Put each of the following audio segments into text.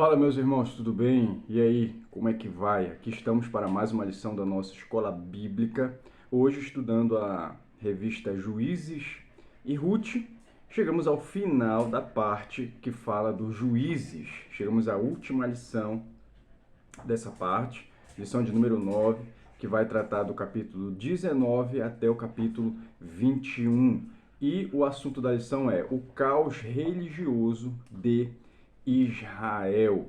Fala, meus irmãos, tudo bem? E aí, como é que vai? Aqui estamos para mais uma lição da nossa escola bíblica. Hoje, estudando a revista Juízes e Ruth, chegamos ao final da parte que fala dos juízes. Chegamos à última lição dessa parte, lição de número 9, que vai tratar do capítulo 19 até o capítulo 21. E o assunto da lição é o caos religioso de Israel.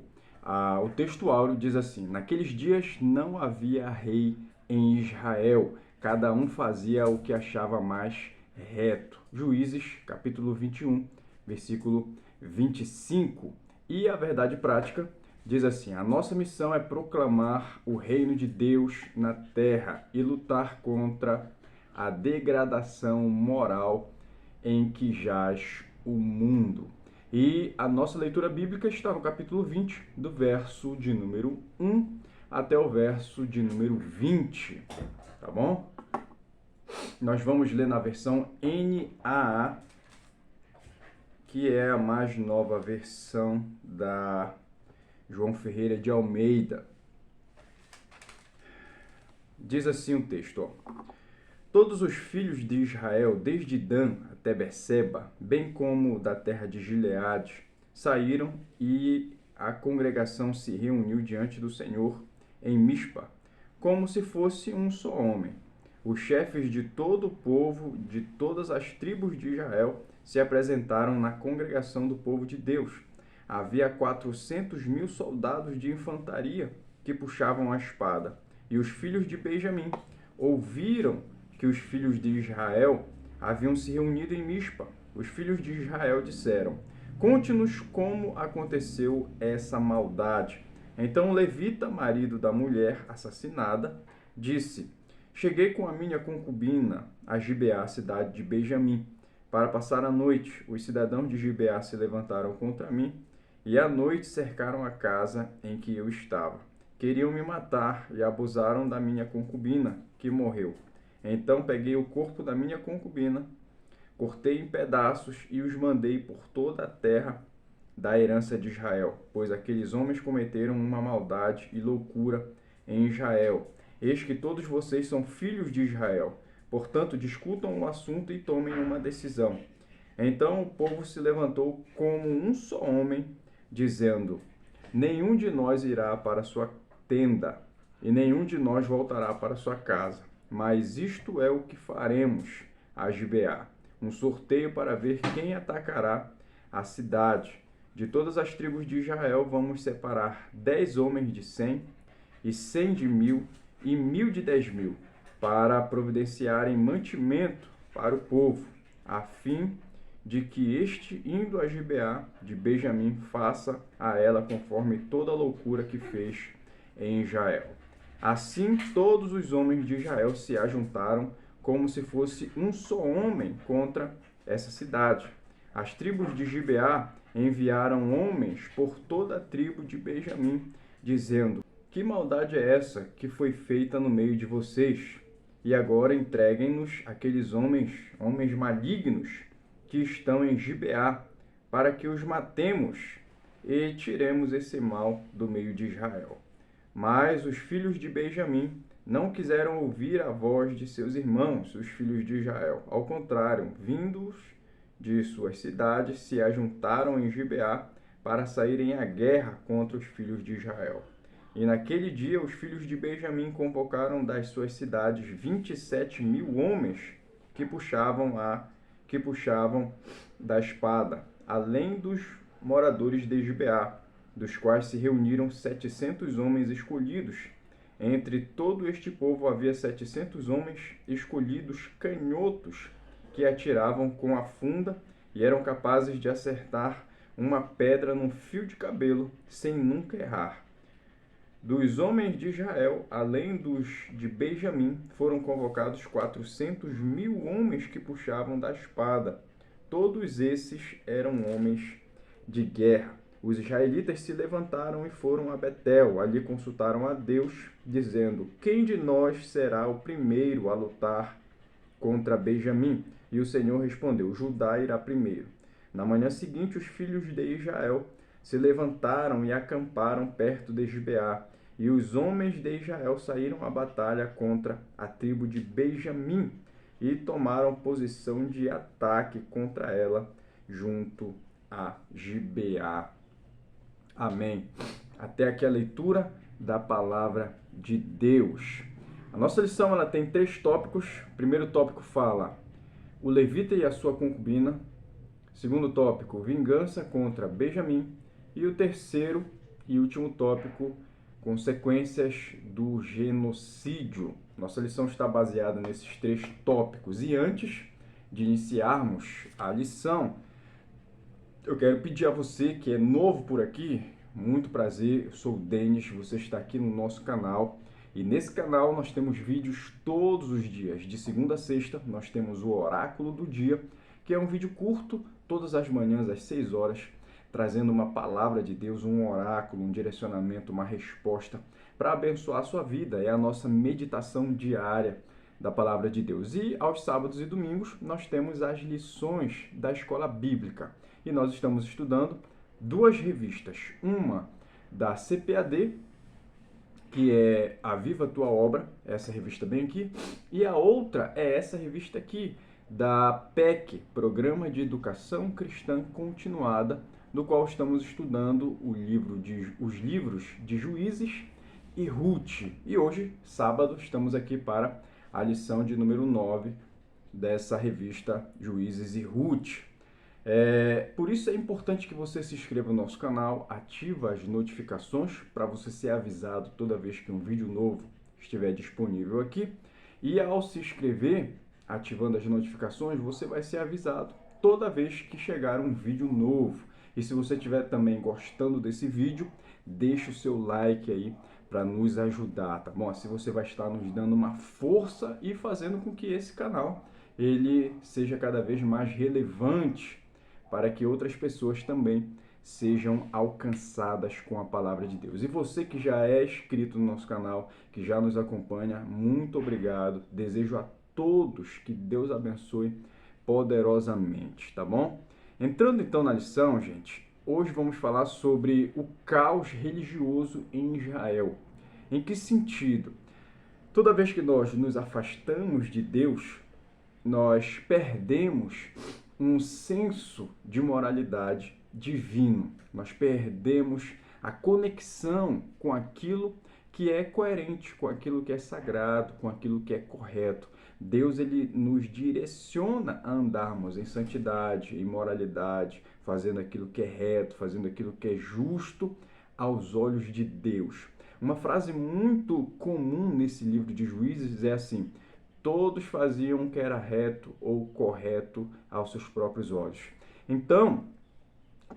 O texto áureo diz assim: naqueles dias não havia rei em Israel, cada um fazia o que achava mais reto. Juízes, capítulo 21, versículo 25. E a verdade prática diz assim: a nossa missão é proclamar o reino de Deus na terra e lutar contra a degradação moral em que jaz o mundo. E a nossa leitura bíblica está no capítulo 20, do verso de número 1 até o verso de número 20, tá bom? Nós vamos ler na versão NAA, que é a mais nova versão da João Ferreira de Almeida. Diz assim o texto, ó: todos os filhos de Israel, desde Dan até Berseba, bem como da terra de Gileade, saíram e a congregação se reuniu diante do Senhor em Mispa, como se fosse um só homem. Os chefes de todo o povo, de todas as tribos de Israel, se apresentaram na congregação do povo de Deus. Havia 400.000 soldados de infantaria que puxavam a espada. E os filhos de Benjamim ouviram que os filhos de Israel haviam se reunido em Mispa. Os filhos de Israel disseram: conte-nos como aconteceu essa maldade. Então o levita, marido da mulher assassinada, disse: cheguei com a minha concubina a Gibeá, cidade de Benjamim, para passar a noite. Os cidadãos de Gibeá se levantaram contra mim e à noite cercaram a casa em que eu estava. Queriam me matar e abusaram da minha concubina, que morreu. Então peguei o corpo da minha concubina, cortei em pedaços e os mandei por toda a terra da herança de Israel, pois aqueles homens cometeram uma maldade e loucura em Israel. Eis que todos vocês são filhos de Israel. Portanto, discutam o assunto e tomem uma decisão. Então o povo se levantou como um só homem, dizendo: nenhum de nós irá para sua tenda, e nenhum de nós voltará para sua casa. Mas isto é o que faremos a Gibeá: um sorteio para ver quem atacará a cidade. De todas as tribos de Israel vamos separar 10 homens de 100, e 100 de 1.000, e 1.000 de 10.000, para providenciarem mantimento para o povo, a fim de que este, indo a Gibeá de Benjamim, faça a ela conforme toda a loucura que fez em Israel. Assim todos os homens de Israel se ajuntaram como se fosse um só homem contra essa cidade. As tribos de Gibeá enviaram homens por toda a tribo de Benjamim, dizendo: que maldade é essa que foi feita no meio de vocês? E agora entreguem-nos aqueles homens malignos que estão em Gibeá, para que os matemos e tiremos esse mal do meio de Israel. Mas os filhos de Benjamim não quiseram ouvir a voz de seus irmãos, os filhos de Israel. Ao contrário, vindos de suas cidades, se ajuntaram em Gibeá para saírem à guerra contra os filhos de Israel. E naquele dia os filhos de Benjamim convocaram das suas cidades 27.000 homens que puxavam da espada, além dos moradores de Gibeá, dos quais se reuniram 700 homens escolhidos. Entre todo este povo havia 700 homens escolhidos, canhotos, que atiravam com a funda e eram capazes de acertar uma pedra num fio de cabelo, sem nunca errar. Dos homens de Israel, além dos de Benjamim, foram convocados 400.000 homens que puxavam da espada. Todos esses eram homens de guerra. Os israelitas se levantaram e foram a Betel. Ali consultaram a Deus, dizendo: quem de nós será o primeiro a lutar contra Benjamim? E o Senhor respondeu: Judá irá primeiro. Na manhã seguinte, os filhos de Israel se levantaram e acamparam perto de Gibeá. E os homens de Israel saíram à batalha contra a tribo de Benjamim e tomaram posição de ataque contra ela junto a Gibeá. Amém. Até aqui a leitura da palavra de Deus. A nossa lição ela tem 3 tópicos. O primeiro tópico fala o levita e a sua concubina. Segundo tópico, vingança contra Benjamim. E o terceiro e último tópico, consequências do genocídio. Nossa lição está baseada nesses 3 tópicos. E antes de iniciarmos a lição, eu quero pedir a você que é novo por aqui, muito prazer, eu sou o Denis, você está aqui no nosso canal. E nesse canal nós temos vídeos todos os dias, de segunda a sexta, nós temos o Oráculo do Dia, que é um vídeo curto, todas as manhãs às 6 horas, trazendo uma palavra de Deus, um oráculo, um direcionamento, uma resposta para abençoar a sua vida. É a nossa meditação diária da palavra de Deus. E aos sábados e domingos nós temos as lições da escola bíblica. E nós estamos estudando 2 revistas. Uma da CPAD, que é a Viva Tua Obra, essa revista bem aqui. E a outra é essa revista aqui, da PEC, Programa de Educação Cristã Continuada, no qual estamos estudando os livros de Juízes e Ruth. E hoje, sábado, estamos aqui para a lição de número 9 dessa revista Juízes e Ruth. Por isso é importante que você se inscreva no nosso canal, ativa as notificações para você ser avisado toda vez que um vídeo novo estiver disponível aqui. E ao se inscrever, ativando as notificações, você vai ser avisado toda vez que chegar um vídeo novo. E se você estiver também gostando desse vídeo, deixa o seu like aí para nos ajudar, tá bom? Assim você vai estar nos dando uma força e fazendo com que esse canal ele seja cada vez mais relevante para que outras pessoas também sejam alcançadas com a palavra de Deus. E você que já é inscrito no nosso canal, que já nos acompanha, muito obrigado. Desejo a todos que Deus abençoe poderosamente, tá bom? Entrando então na lição, gente, hoje vamos falar sobre o caos religioso em Israel. Em que sentido? Toda vez que nós nos afastamos de Deus, nós perdemos um senso de moralidade divino. Nós perdemos a conexão com aquilo que é coerente, com aquilo que é sagrado, com aquilo que é correto. Deus ele nos direciona a andarmos em santidade, em moralidade, fazendo aquilo que é reto, fazendo aquilo que é justo aos olhos de Deus. Uma frase muito comum nesse livro de Juízes é assim: todos faziam o que era reto ou correto aos seus próprios olhos. Então,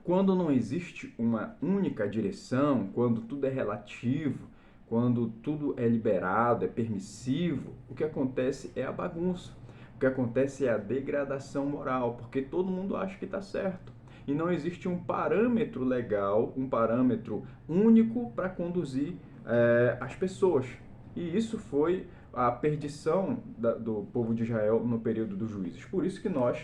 quando não existe uma única direção, quando tudo é relativo, quando tudo é liberado, é permissivo, o que acontece é a bagunça. O que acontece é a degradação moral, porque todo mundo acha que está certo. E não existe um parâmetro legal, um parâmetro único para conduzir as pessoas. E isso foi a perdição do povo de Israel no período dos juízes. Por isso que nós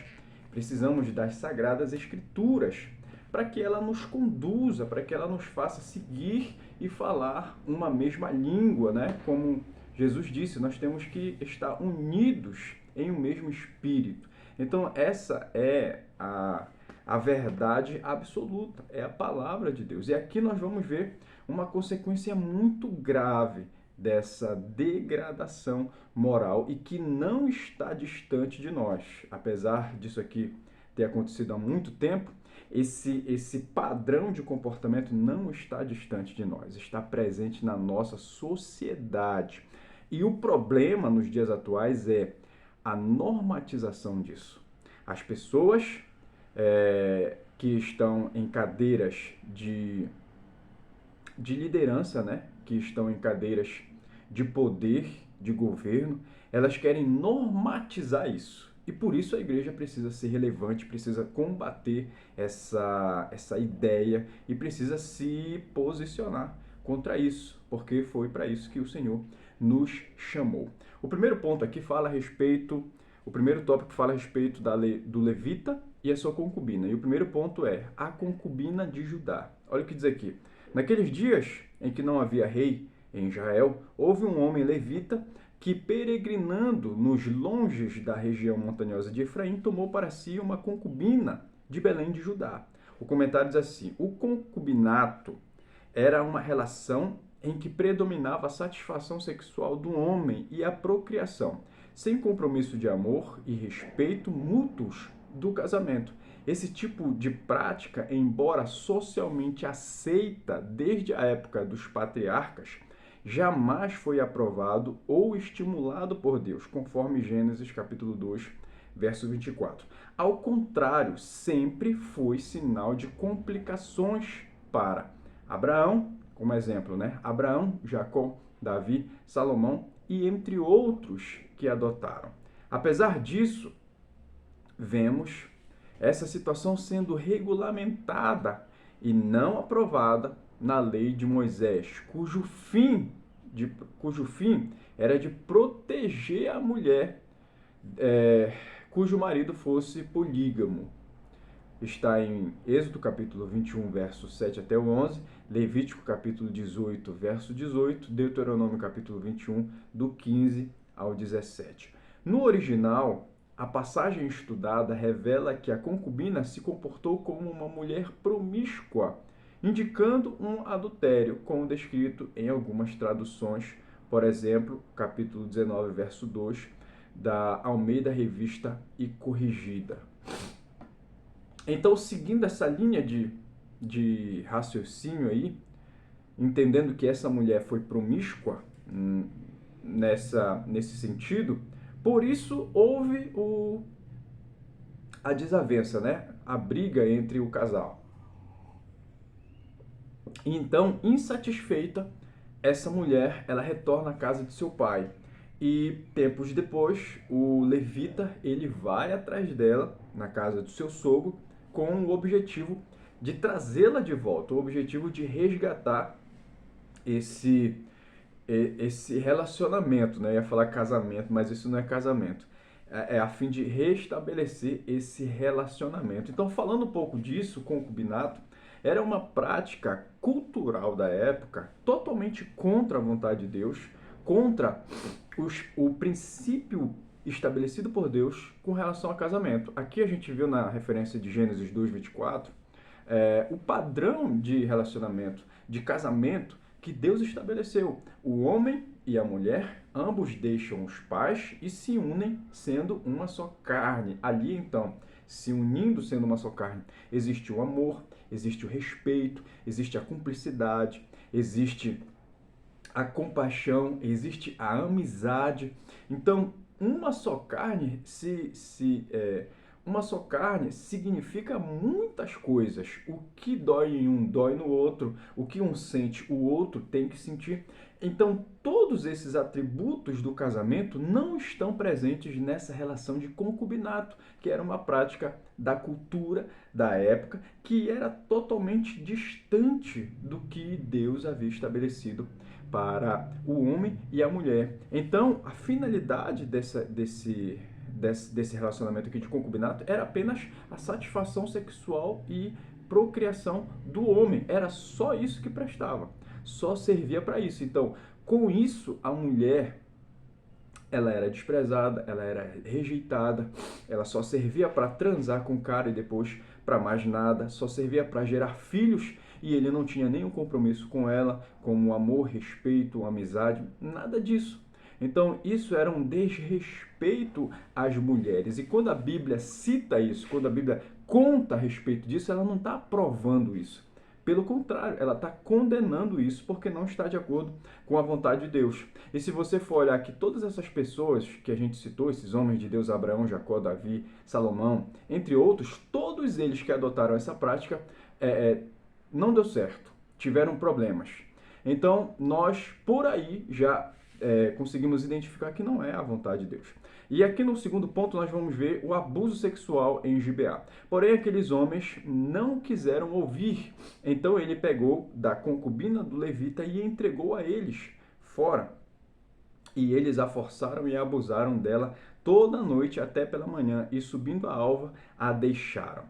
precisamos das Sagradas Escrituras, para que ela nos conduza, para que ela nos faça seguir e falar uma mesma língua, né? Como Jesus disse, nós temos que estar unidos em um mesmo espírito. Então, essa é a verdade absoluta, é a palavra de Deus. E aqui nós vamos ver uma consequência muito grave dessa degradação moral e que não está distante de nós. Apesar disso aqui ter acontecido há muito tempo, esse padrão de comportamento não está distante de nós, está presente na nossa sociedade. E o problema nos dias atuais é a normatização disso. As pessoas que estão em cadeiras de liderança, né? Que estão em cadeiras de poder, de governo, elas querem normatizar isso. E por isso a igreja precisa ser relevante, precisa combater essa ideia e precisa se posicionar contra isso, porque foi para isso que o Senhor nos chamou. O primeiro ponto aqui fala a respeito, o primeiro tópico fala a respeito do levita e a sua concubina. E o primeiro ponto é a concubina de Judá. Olha o que diz aqui. Naqueles dias em que não havia rei em Israel, houve um homem levita que, peregrinando nos longes da região montanhosa de Efraim, tomou para si uma concubina de Belém de Judá. O comentário diz assim: o concubinato era uma relação em que predominava a satisfação sexual do homem e a procriação, sem compromisso de amor e respeito mútuos do casamento. Esse tipo de prática, embora socialmente aceita desde a época dos patriarcas, jamais foi aprovado ou estimulado por Deus, conforme Gênesis capítulo 2, verso 24. Ao contrário, sempre foi sinal de complicações para Abraão, como exemplo, né? Abraão, Jacó, Davi, Salomão e entre outros que adotaram. Apesar disso, vemos essa situação sendo regulamentada e não aprovada na lei de Moisés, cujo fim era de proteger a mulher cujo marido fosse polígamo. Está em Êxodo capítulo 21, versos 7 até o 11, Levítico capítulo 18, verso 18, Deuteronômio capítulo 21, do 15 ao 17. No original, a passagem estudada revela que a concubina se comportou como uma mulher promíscua, indicando um adultério, como descrito em algumas traduções, por exemplo, capítulo 19, verso 2, da Almeida Revista e Corrigida. Então, seguindo essa linha de raciocínio aí, entendendo que essa mulher foi promíscua nesse sentido, por isso houve a desavença, né? A briga entre o casal. Então, insatisfeita, essa mulher ela retorna à casa de seu pai. E tempos depois, o levita ele vai atrás dela na casa do seu sogro com o objetivo de trazê-la de volta, o objetivo de resgatar esse relacionamento, né? Eu ia falar casamento, mas isso não é casamento. É a fim de restabelecer esse relacionamento. Então, falando um pouco disso, concubinato era uma prática cultural da época totalmente contra a vontade de Deus, contra o princípio estabelecido por Deus com relação ao casamento. Aqui a gente viu na referência de Gênesis 2:24, o padrão de relacionamento, de casamento que Deus estabeleceu. O homem e a mulher, ambos deixam os pais e se unem sendo uma só carne. Ali então, se unindo sendo uma só carne, existe o amor, existe o respeito, existe a cumplicidade, existe a compaixão, existe a amizade. Então, uma só carne uma só carne significa muitas coisas. O que dói em um dói no outro, o que um sente, o outro tem que sentir. Então, todos esses atributos do casamento não estão presentes nessa relação de concubinato, que era uma prática da cultura da época, que era totalmente distante do que Deus havia estabelecido para o homem e a mulher. Então, a finalidade desse relacionamento aqui de concubinato era apenas a satisfação sexual e procriação do homem. Era só isso que prestava, só servia para isso. Então, com isso, a mulher ela era desprezada, ela era rejeitada, ela só servia para transar com o cara e depois para mais nada, só servia para gerar filhos e ele não tinha nenhum compromisso com ela, como amor, respeito, amizade, nada disso. Então, isso era um desrespeito às mulheres. E quando a Bíblia cita isso, quando a Bíblia conta a respeito disso, ela não está aprovando isso. Pelo contrário, ela está condenando isso porque não está de acordo com a vontade de Deus. E se você for olhar que todas essas pessoas que a gente citou, esses homens de Deus, Abraão, Jacó, Davi, Salomão, entre outros, todos eles que adotaram essa prática, não deu certo, tiveram problemas. Então, nós por aí já conseguimos identificar que não é a vontade de Deus. E aqui no segundo ponto nós vamos ver o abuso sexual em Gibeá. Porém, aqueles homens não quiseram ouvir. Então ele pegou da concubina do levita e entregou a eles fora. E eles a forçaram e abusaram dela toda a noite até pela manhã, e subindo a alva, a deixaram.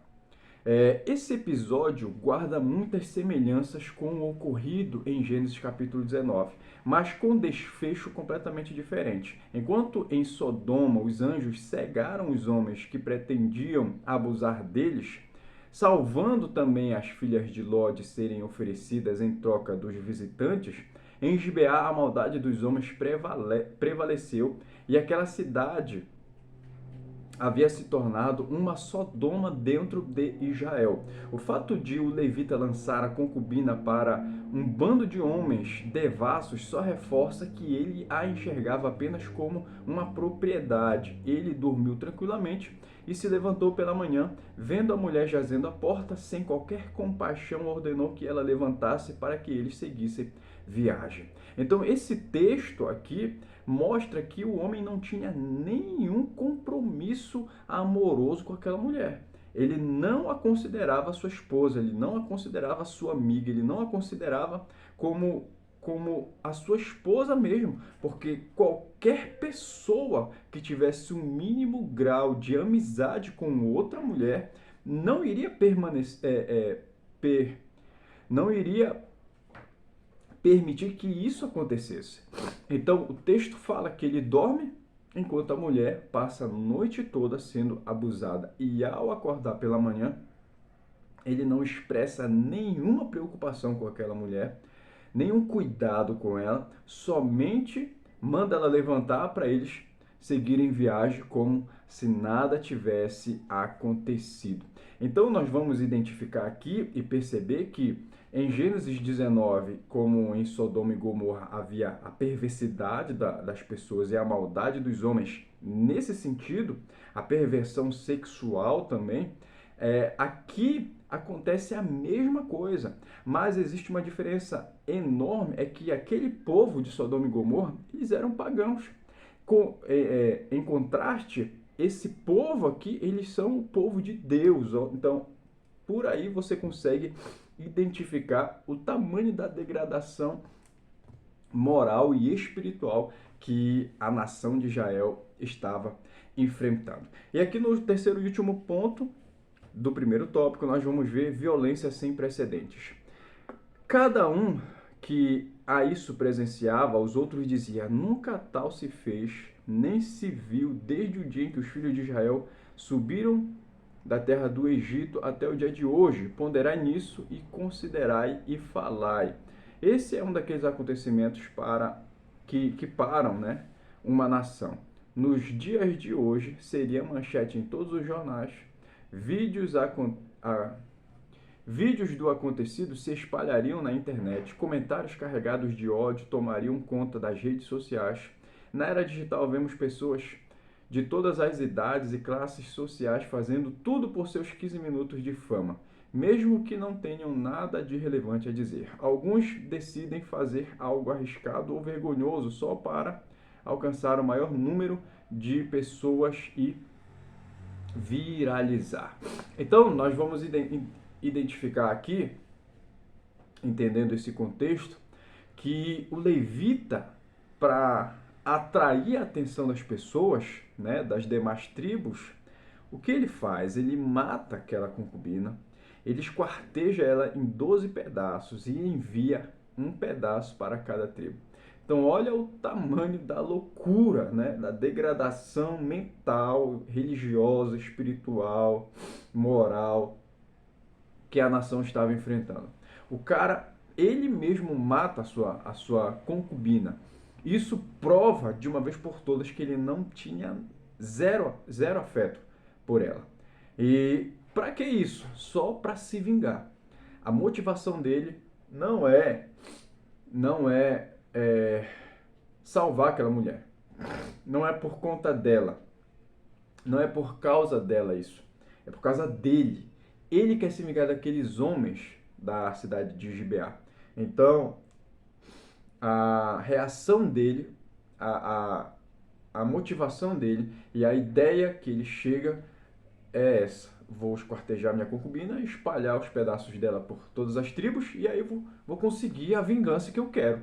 Esse episódio guarda muitas semelhanças com o ocorrido em Gênesis capítulo 19, mas com desfecho completamente diferente. Enquanto em Sodoma os anjos cegaram os homens que pretendiam abusar deles, salvando também as filhas de Ló de serem oferecidas em troca dos visitantes, em Gibeá a maldade dos homens prevaleceu e aquela cidade havia se tornado uma Sodoma dentro de Israel. O fato de o levita lançar a concubina para um bando de homens devassos só reforça que ele a enxergava apenas como uma propriedade. Ele dormiu tranquilamente e se levantou pela manhã, vendo a mulher jazendo à porta, sem qualquer compaixão, ordenou que ela levantasse para que eles seguissem viagem. Então, esse texto aqui mostra que o homem não tinha nenhum compromisso amoroso com aquela mulher. Ele não a considerava sua esposa, ele não a considerava sua amiga, ele não a considerava como a sua esposa mesmo, porque qualquer pessoa que tivesse um mínimo grau de amizade com outra mulher não iria não iria permitir que isso acontecesse. Então, o texto fala que ele dorme enquanto a mulher passa a noite toda sendo abusada. E ao acordar pela manhã, ele não expressa nenhuma preocupação com aquela mulher, nenhum cuidado com ela, somente manda ela levantar para eles seguirem viagem como se nada tivesse acontecido. Então, nós vamos identificar aqui e perceber que em Gênesis 19, como em Sodoma e Gomorra havia a perversidade das pessoas e a maldade dos homens, nesse sentido, a perversão sexual também, aqui acontece a mesma coisa, mas existe uma diferença enorme, é que aquele povo de Sodoma e Gomorra, eles eram pagãos. Em contraste, esse povo aqui, eles são o povo de Deus. Então, por aí você consegue identificar o tamanho da degradação moral e espiritual que a nação de Israel estava enfrentando. E aqui no terceiro e último ponto do primeiro tópico, nós vamos ver violência sem precedentes. Cada um que a isso presenciava, os outros dizia: nunca tal se fez, nem se viu desde o dia em que os filhos de Israel subiram da terra do Egito até o dia de hoje. Ponderai nisso e considerai e falai. Esse é um daqueles acontecimentos que param, né, uma nação. Nos dias de hoje, seria manchete em todos os jornais. Vídeos do acontecido se espalhariam na internet. Comentários carregados de ódio tomariam conta das redes sociais. Na era digital, vemos pessoas de todas as idades e classes sociais fazendo tudo por seus 15 minutos de fama, mesmo que não tenham nada de relevante a dizer. Alguns decidem fazer algo arriscado ou vergonhoso só para alcançar o maior número de pessoas e viralizar. Então, nós vamos identificar aqui, entendendo esse contexto, que o levita, para atrair a atenção das pessoas, né, das demais tribos, o que ele faz? Ele mata aquela concubina, ele esquarteja ela em 12 pedaços e envia um pedaço para cada tribo. Então, olha o tamanho da loucura, né, da degradação mental, religiosa, espiritual, moral que a nação estava enfrentando. O cara, ele mesmo mata a sua concubina. Isso prova de uma vez por todas que ele não tinha zero afeto por ela. E para que isso? Só para se vingar. A motivação dele não é salvar aquela mulher. Não é por conta dela. Não é por causa dela isso. É por causa dele. Ele quer se vingar daqueles homens da cidade de Gibeá. Então, a reação dele, a motivação dele e a ideia que ele chega é essa: vou esquartejar minha concubina, espalhar os pedaços dela por todas as tribos e aí vou conseguir a vingança que eu quero.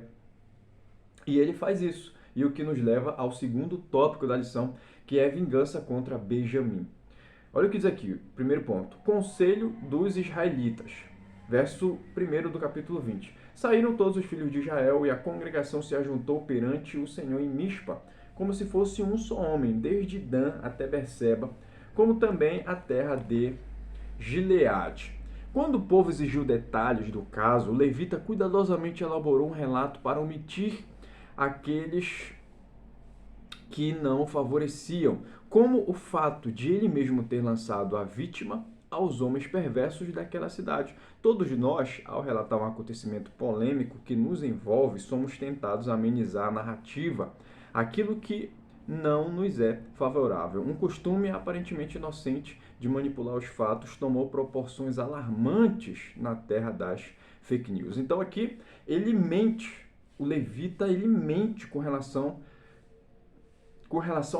E ele faz isso. E o que nos leva ao segundo tópico da lição, que é vingança contra Benjamim. Olha o que diz aqui, primeiro ponto. Conselho dos israelitas. Verso 1 do capítulo 20. Saíram todos os filhos de Israel e a congregação se ajuntou perante o Senhor em Mispa, como se fosse um só homem, desde Dan até Berseba, como também a terra de Gileade. Quando o povo exigiu detalhes do caso, o levita cuidadosamente elaborou um relato para omitir aqueles que não favoreciam, como o fato de ele mesmo ter lançado a vítima aos homens perversos daquela cidade. Todos nós, ao relatar um acontecimento polêmico que nos envolve, somos tentados a amenizar a narrativa, aquilo que não nos é favorável. Um costume aparentemente inocente de manipular os fatos tomou proporções alarmantes na terra das fake news. Então aqui ele mente, o levita ele mente com relação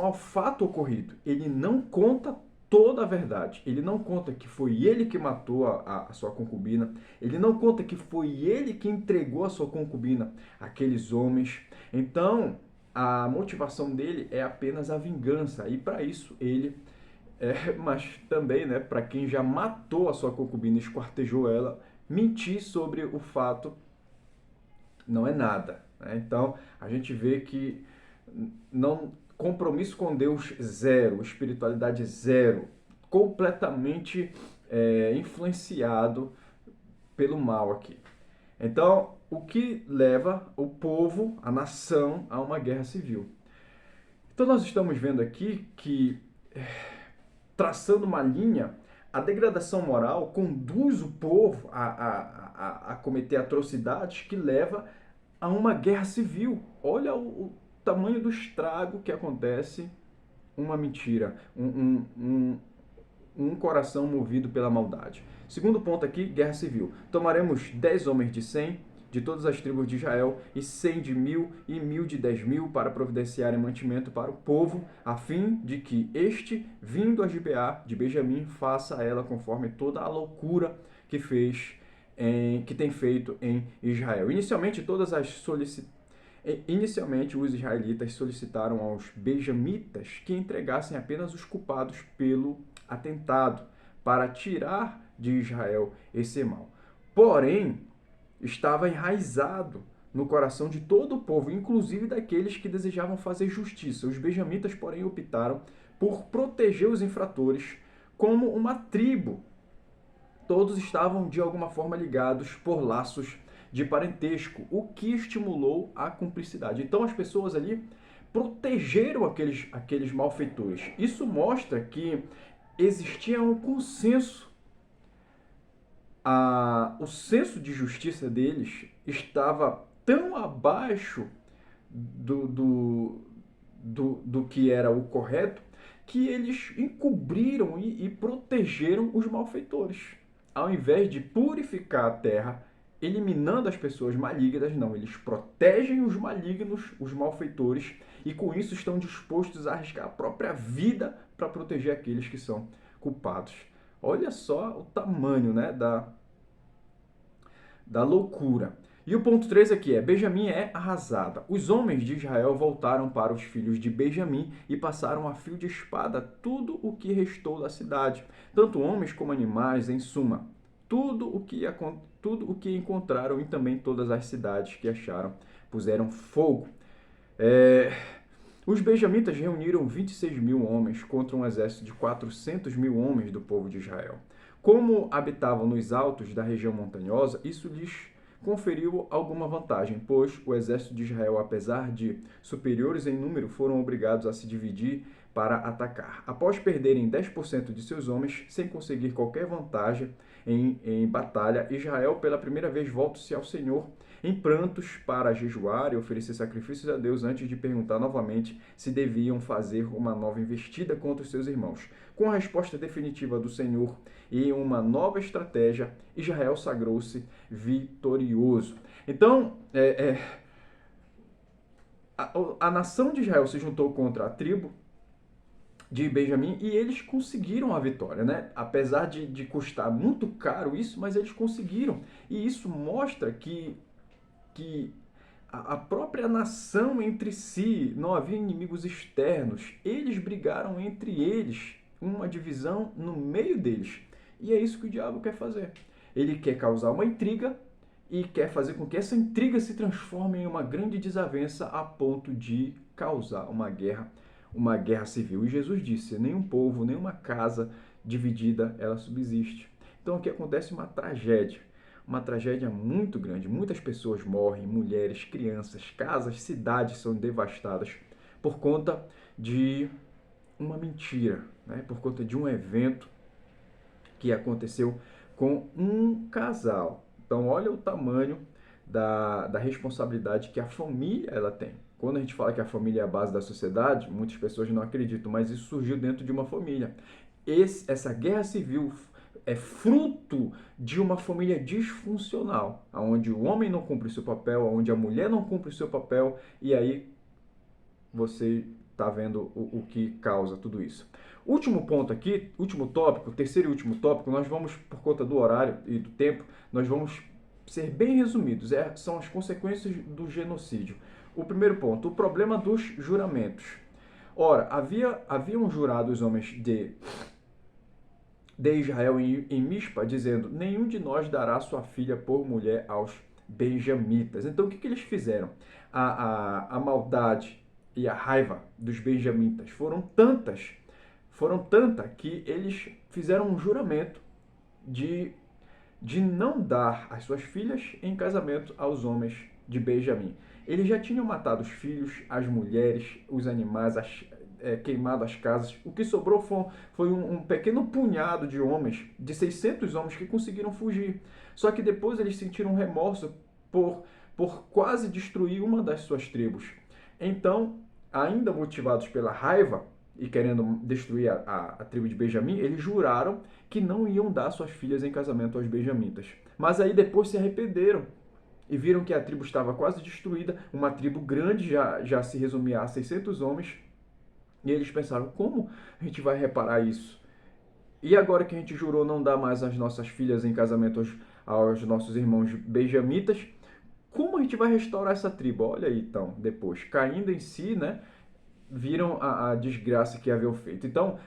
ao fato ocorrido. Ele não conta toda a verdade. Ele não conta que foi ele que matou a sua concubina. Ele não conta que foi ele que entregou a sua concubina àqueles homens. Então, a motivação dele é apenas a vingança. E para isso ele mas também, né, para quem já matou a sua concubina e esquartejou ela, mentir sobre o fato não é nada, né? Então, a gente vê que não compromisso com Deus zero, espiritualidade zero, completamente influenciado pelo mal aqui. Então, o que leva o povo, a nação, a uma guerra civil. Então, nós estamos vendo aqui que, traçando uma linha, a degradação moral conduz o povo a cometer atrocidades que leva a uma guerra civil. Olha o tamanho do estrago que acontece uma mentira, um coração movido pela maldade. Segundo ponto aqui, guerra civil. Tomaremos 10 homens de 100 de todas as tribos de Israel e 100 de 1000 e 1000 de 10.000 para providenciarem mantimento para o povo, a fim de que este, vindo a Gibeá de Benjamim, faça a ela conforme toda a loucura que tem feito em Israel. Inicialmente os israelitas solicitaram aos benjamitas que entregassem apenas os culpados pelo atentado, para tirar de Israel esse mal. Porém, estava enraizado no coração de todo o povo, inclusive daqueles que desejavam fazer justiça. Os benjamitas, porém, optaram por proteger os infratores como uma tribo. Todos estavam, de alguma forma, ligados por laços de parentesco, o que estimulou a cumplicidade. Então, as pessoas ali protegeram aqueles malfeitores. Isso mostra que existia um consenso. O senso de justiça deles estava tão abaixo do que era o correto, que eles encobriram e protegeram os malfeitores. Ao invés de purificar a terra, eliminando as pessoas malignas, não, eles protegem os malignos, os malfeitores, e com isso estão dispostos a arriscar a própria vida para proteger aqueles que são culpados. Olha só o tamanho, né, da loucura. E o ponto 3 aqui é: Benjamim é arrasada. Os homens de Israel voltaram para os filhos de Benjamim e passaram a fio de espada tudo o que restou da cidade, tanto homens como animais, em suma, tudo o que encontraram, e também todas as cidades que acharam puseram fogo. Os benjamitas reuniram 26.000 homens contra um exército de 400.000 homens do povo de Israel. Como habitavam nos altos da região montanhosa, isso lhes conferiu alguma vantagem, pois o exército de Israel, apesar de superiores em número, foram obrigados a se dividir para atacar. Após perderem 10% de seus homens, sem conseguir qualquer vantagem em batalha, Israel pela primeira vez volta-se ao Senhor em prantos para jejuar e oferecer sacrifícios a Deus antes de perguntar novamente se deviam fazer uma nova investida contra os seus irmãos. Com a resposta definitiva do Senhor e uma nova estratégia, Israel sagrou-se vitorioso. Então, a nação de Israel se juntou contra a tribo de Benjamim e eles conseguiram a vitória, né? Apesar de custar muito caro isso, mas eles conseguiram. E isso mostra que a própria nação entre si, não havia inimigos externos, eles brigaram entre eles, uma divisão no meio deles. E é isso que o diabo quer fazer. Ele quer causar uma intriga e quer fazer com que essa intriga se transforme em uma grande desavença a ponto de causar uma guerra civil. E Jesus disse: nenhum povo, nenhuma casa dividida, ela subsiste. Então aqui acontece uma tragédia muito grande. Muitas pessoas morrem, mulheres, crianças, casas, cidades são devastadas por conta de uma mentira, né? Por conta de um evento que aconteceu com um casal. Então, olha o tamanho da responsabilidade que a família ela tem. Quando a gente fala que a família é a base da sociedade, muitas pessoas não acreditam, mas isso surgiu dentro de uma família. Essa guerra civil é fruto de uma família disfuncional, onde o homem não cumpre o seu papel, onde a mulher não cumpre o seu papel, e aí você está vendo o que causa tudo isso. Último ponto aqui, último tópico, terceiro e último tópico, nós vamos, por conta do horário e do tempo, nós vamos ser bem resumidos, são as consequências do genocídio. O primeiro ponto, o problema dos juramentos. Ora, haviam jurado os homens de Israel em Mispa, dizendo: nenhum de nós dará sua filha por mulher aos benjamitas. Então, o que eles fizeram? A maldade e a raiva dos benjamitas foram tanta que eles fizeram um juramento de não dar as suas filhas em casamento aos homens de Benjamim. Eles já tinham matado os filhos, as mulheres, os animais, queimado as casas. O que sobrou foi um pequeno punhado de homens, de 600 homens que conseguiram fugir. Só que depois eles sentiram remorso por quase destruir uma das suas tribos. Então, ainda motivados pela raiva e querendo destruir a tribo de Benjamim, eles juraram que não iam dar suas filhas em casamento aos benjamitas. Mas aí depois se arrependeram e viram que a tribo estava quase destruída, uma tribo grande, já se resumia a 600 homens, e eles pensaram: como a gente vai reparar isso? E agora que a gente jurou não dar mais as nossas filhas em casamento aos nossos irmãos benjamitas, como a gente vai restaurar essa tribo? Olha aí, então, depois, caindo em si, né, viram a desgraça que haviam feito. Então,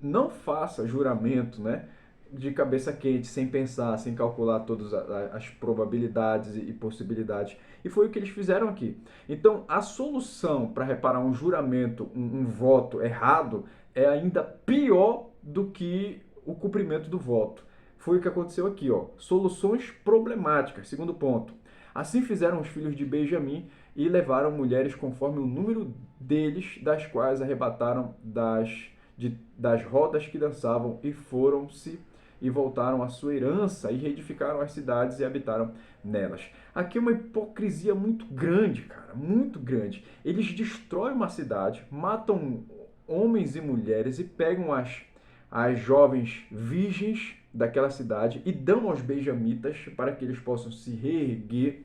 não faça juramento, né, de cabeça quente, sem pensar, sem calcular todas as probabilidades e possibilidades. E foi o que eles fizeram aqui. Então, a solução para reparar um juramento, um voto errado, é ainda pior do que o cumprimento do voto. Foi o que aconteceu aqui, ó. Soluções problemáticas. Segundo ponto. Assim fizeram os filhos de Benjamim e levaram mulheres conforme o número deles, das quais arrebataram das rodas que dançavam, e foram-se e voltaram à sua herança e reedificaram as cidades e habitaram nelas. Aqui é uma hipocrisia muito grande, cara, muito grande. Eles destroem uma cidade, matam homens e mulheres e pegam as jovens virgens daquela cidade e dão aos benjamitas para que eles possam se reerguer.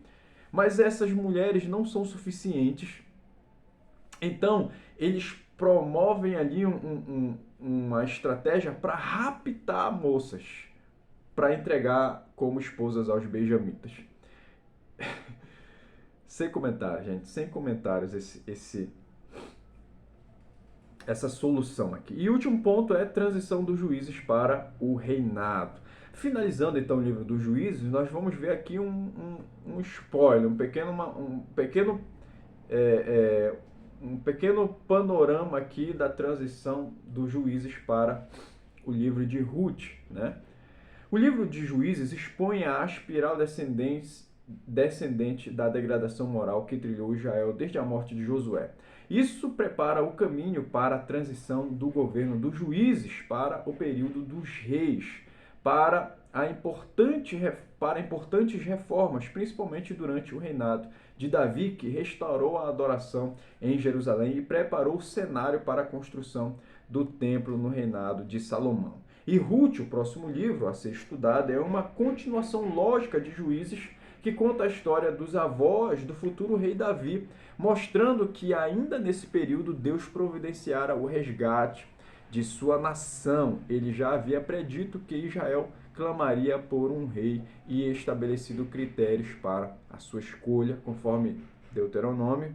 Mas essas mulheres não são suficientes. Então, eles promovem ali uma estratégia para raptar moças, para entregar como esposas aos benjamitas. Sem comentários, gente, sem comentários essa solução aqui. E o último ponto é a transição dos juízes para o reinado. Finalizando então o livro dos Juízes, nós vamos ver aqui um spoiler, um pequeno panorama aqui da transição dos Juízes para o livro de Ruth, né? O livro de Juízes expõe a espiral descendente da degradação moral que trilhou Israel desde a morte de Josué. Isso prepara o caminho para a transição do governo dos juízes para o período dos reis, para importantes reformas, principalmente durante o reinado de Davi, que restaurou a adoração em Jerusalém e preparou o cenário para a construção do templo no reinado de Salomão. E Ruth, o próximo livro a ser estudado, é uma continuação lógica de Juízes, que conta a história dos avós do futuro rei Davi, mostrando que ainda nesse período Deus providenciara o resgate de sua nação. Ele já havia predito que Israel clamaria por um rei e estabelecido critérios para a sua escolha, conforme Deuteronômio,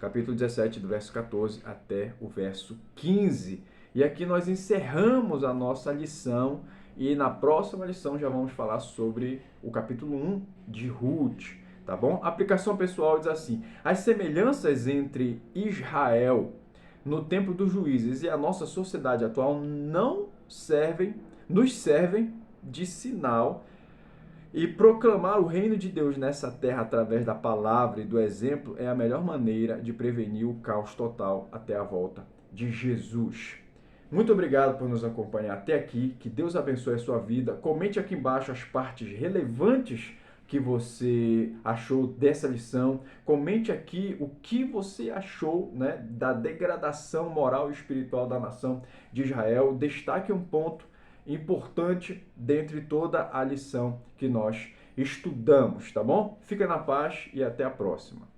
capítulo 17, do verso 14 até o verso 15. E aqui nós encerramos a nossa lição e na próxima lição já vamos falar sobre o capítulo 1 de Ruth, tá bom? A aplicação pessoal diz assim: as semelhanças entre Israel no tempo dos juízes e a nossa sociedade atual nos servem de sinal, e proclamar o reino de Deus nessa terra através da palavra e do exemplo é a melhor maneira de prevenir o caos total até a volta de Jesus. Muito obrigado por nos acompanhar até aqui. Que Deus abençoe a sua vida. Comente aqui embaixo as partes relevantes que você achou dessa lição. Comente aqui o que você achou, né, da degradação moral e espiritual da nação de Israel. Destaque um ponto importante dentre toda a lição que nós estudamos, tá bom? Fica na paz e até a próxima.